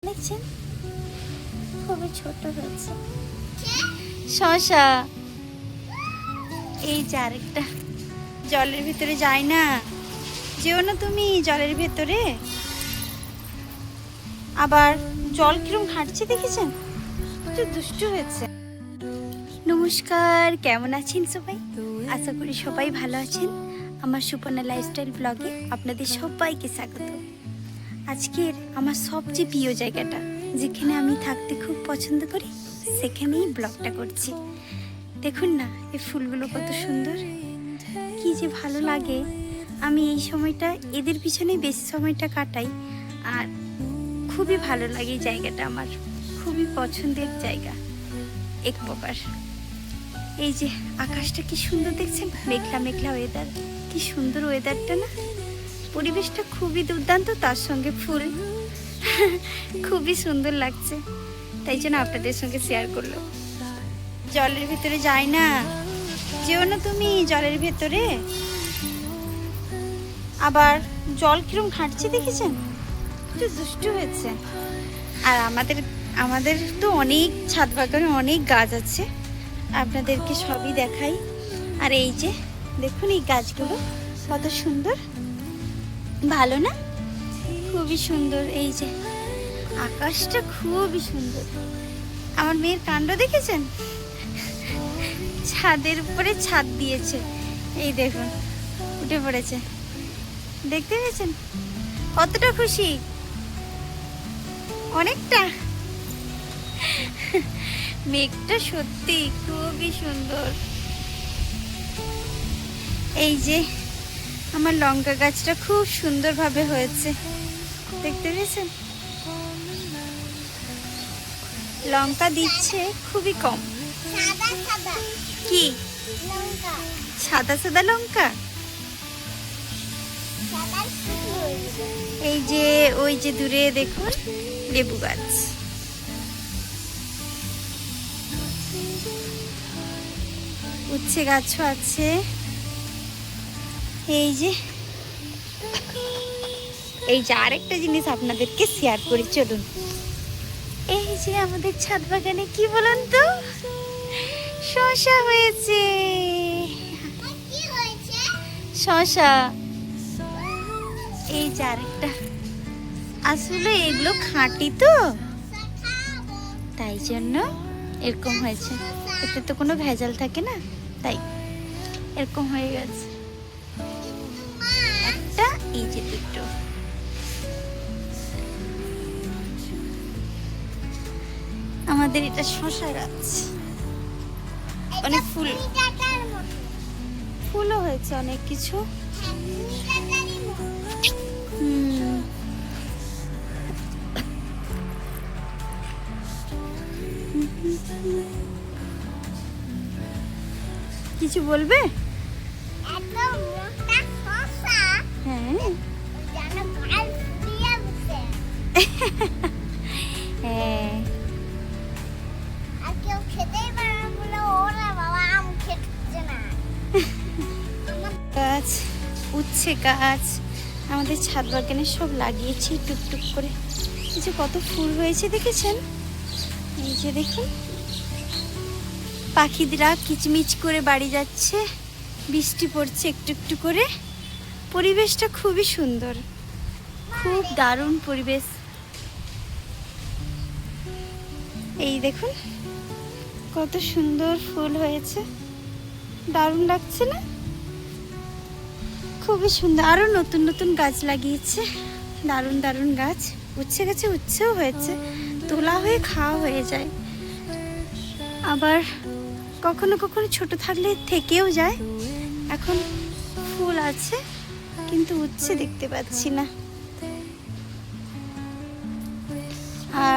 দেখছেন খুবই ছোট হয়েছে শশা। এই যে আরেকটা জলের ভিতরে যায় না, যেও না তুমি জলের ভেতরে। আবার জল কিরম ঘাটছে দেখেছেন, একটু দুষ্টু হয়েছে। নমস্কার, কেমন আছেন সবাই? আশা করি সবাই ভালো আছেন। আমার সুপর্ণা লাইফস্টাইল ব্লগে আপনাদের সবাইকে স্বাগত। আজকের আমার সবচেয়ে প্রিয় জায়গাটা, যেখানে আমি থাকতে খুব পছন্দ করি, সেখানেই ব্লগটা করছি। দেখুন না এই ফুলগুলো কত সুন্দর, কি যে ভালো লাগে। আমি এই সময়টা এদের পিছনেই বেশি সময়টা কাটাই, আর খুবই ভালো লাগে এই জায়গাটা। আমার খুবই পছন্দের জায়গা এক প্রকার। এই যে আকাশটা কি সুন্দর দেখছেন, মেঘলা মেঘলা ওয়েদার, কি সুন্দর ওয়েদারটা না। পরিবেশটা খুবই দুর্দান্ত, তার সঙ্গে ফুল খুবই সুন্দর লাগছে, তাই জন্য আপনাদের সঙ্গে শেয়ার করলো। জলের ভিতরে যায় না, যেও না তুমি জলের ভেতরে। আবার জল কিরম ঘাটছে দেখেছেন, একটু দুষ্টু হয়েছে। আর আমাদের তো অনেক ছাদ বাগানে অনেক গাছ আছে, আপনাদেরকে সবই দেখাই। আর এই যে দেখুন এই গাছগুলো কত সুন্দর, ভালো না? খুবই সুন্দর। এই যে আকাশটা খুবই সুন্দর। আমার মেয়ের কাণ্ড দেখেছেন, ছাদের উপরে ছাদ দিয়েছে, এই দেখুন উঠে পড়েছে। দেখতে পেয়েছেন কতটা খুশি, অনেকটা। মেঘটা সত্যি খুবই সুন্দর। এই যে আমার লঙ্কা গাছটা খুব সুন্দরভাবে হয়েছে, দেখতে পেয়েছেন? লঙ্কা দিচ্ছে খুবই কম। কি সাদা সাদা লঙ্কা? এই যে ওই যে দূরে দেখুন লেবু গাছ। উচ্ছে গাছও আছে। এই যে আরেকটা জিনিস আপনাদেরকে শেয়ার করি, চলুন। এই যে আমাদের ছাদ বাগানে কি বলুন তো, শসা হয়েছে। শসা। এই যে আরেকটা, আসলে এগুলো খাঁটি তো, তাই জন্য এরকম হয়েছে। এতে তো কোনো ভেজাল থাকে না, তাই এরকম হয়ে গেছে। একটা, এই যে দুটো। আমাদের এটা শসা গাছ, অনেক ফুলও হয়েছে, অনেক কিছু। কিছু বলবে? হ্যাঁ হ্যাঁ, গাছ, উচ্ছে গাছ আমাদের ছাদ বাগানে সব লাগিয়েছি টুকটুক করে। এই যে কত ফুল হয়েছে দেখেছেন, এই যে দেখুন। পাখিরা কিচমিচ করে বাড়ি যাচ্ছে, বৃষ্টি পড়ছে একটু একটু করে। পরিবেশটা খুবই সুন্দর, খুব দারুণ পরিবেশ। এই দেখুন কত সুন্দর ফুল হয়েছে, দারুণ লাগছে না? খুবই সুন্দর। আরো নতুন নতুন গাছ লাগিয়েছে, দারুণ দারুণ গাছ। উচ্ছে গাছে উচ্ছেও হয়েছে, তোলা হয়ে খাওয়া হয়ে যায়। আবার কখনো কখনো ছোট থাকলে থেকেও যায়। এখন ফুল আছে কিন্তু উচ্ছে দেখতে পাচ্ছি না।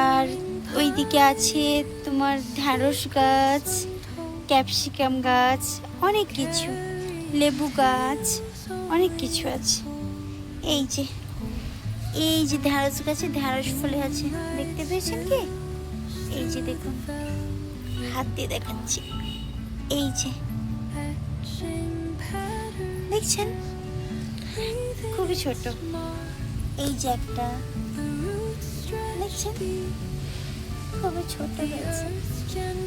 আর ওইদিকে আছে তোমার ঢ্যাঁড়স গাছ, ক্যাপসিকাম গাছ, অনেক কিছু, লেবু গাছ, অনেক কিছু আছে। এই যে ঢ্যাঁড়স গাছে ঢ্যাঁড়স ফুলে আছে, দেখতে পেয়েছেন কি? এই যে দেখুন, হাত দিয়ে দেখাচ্ছি। এই যে দেখছেন, খুবই ছোট। এই যে একটা, দেখছেন খুবই ছোট হয়েছে,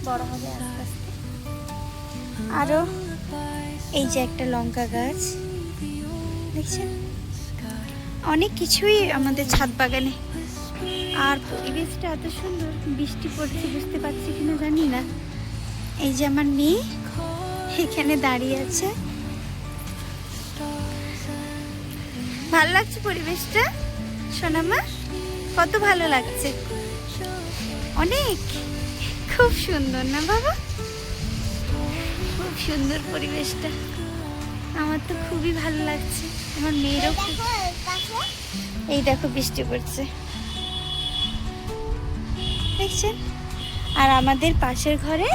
বড় হবে আস্তে আস্তে। আরো এই যে একটা লঙ্কা গাছ দেখছেন, অনেক কিছুই আমাদের ছাদ বাগানে। আর পরিবেশটা এত সুন্দর, বৃষ্টি পড়ছে বুঝতে পারছি কিনা জানি না। এই যে আমার মেয়ে এখানে দাঁড়িয়ে আছে, ভালো লাগছে পরিবেশটা সোনামা, কত ভালো লাগছে, অনেক খুব সুন্দর না বাবা, খুব সুন্দর পরিবেশটা, আমার তো খুবই ভালো লাগছে, আমার মেয়েরও। এই দেখো বৃষ্টি পড়ছে দেখছেন। আর আমাদের পাশের ঘরে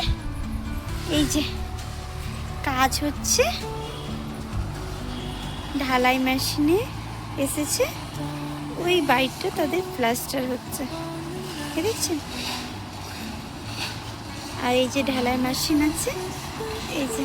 এই যে কাজ হচ্ছে, ঢালাই মেশিনে এসেছে, ওই বাড়িটা তাদের প্লাস্টার হচ্ছে দেখছেন। আর এই যে ঢালাই মেশিন আছে, এই যে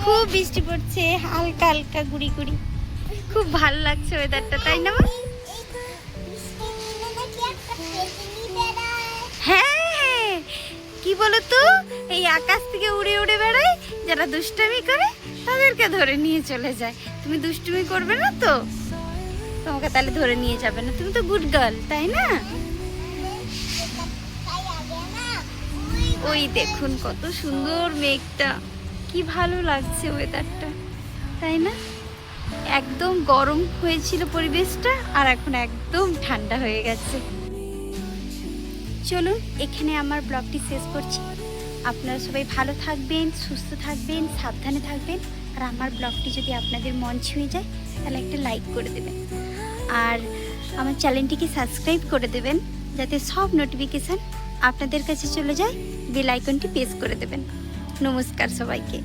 খুব বৃষ্টি পড়ছে, হালকা হালকা গুড়ি গুড়ি, খুব ভালো লাগছে ওয়েদারটা, তাই না? হ্যাঁ, কি বলতো, এই আকাশ থেকে উড়ে উড়ে বেড়ায়, যারা দুষ্টামি করে তাদেরকে ধরে নিয়ে চলে যায়। তুমি দুষ্টুমি করবে না তো, তোমাকে তাহলে ধরে নিয়ে যাবে না, তুমি তো গুড গার্ল, তাই না? ওই দেখুন কত সুন্দর মেঘটা, কি ভালো লাগছে ওয়েদারটা, তাই না? একদম গরম হয়েছিল পরিবেশটা, আর এখন একদম ঠান্ডা হয়ে গেছে। চলুন এখানে আমার ব্লগটি শেষ করছি। আপনারা সবাই ভালো থাকবেন, সুস্থ থাকবেন, সাবধানে থাকবেন। আর আমার ব্লগটি যদি আপনাদের মন ছুঁয়ে যায় তাহলে একটা লাইক করে দেবেন, আর আমার চ্যানেলটিকে সাবস্ক্রাইব করে দেবেন, যাতে সব নোটিফিকেশান আপনাদের কাছে চলে যায়। বেল আইকনটি প্রেস করে দেবেন। নমস্কার সবাইকে।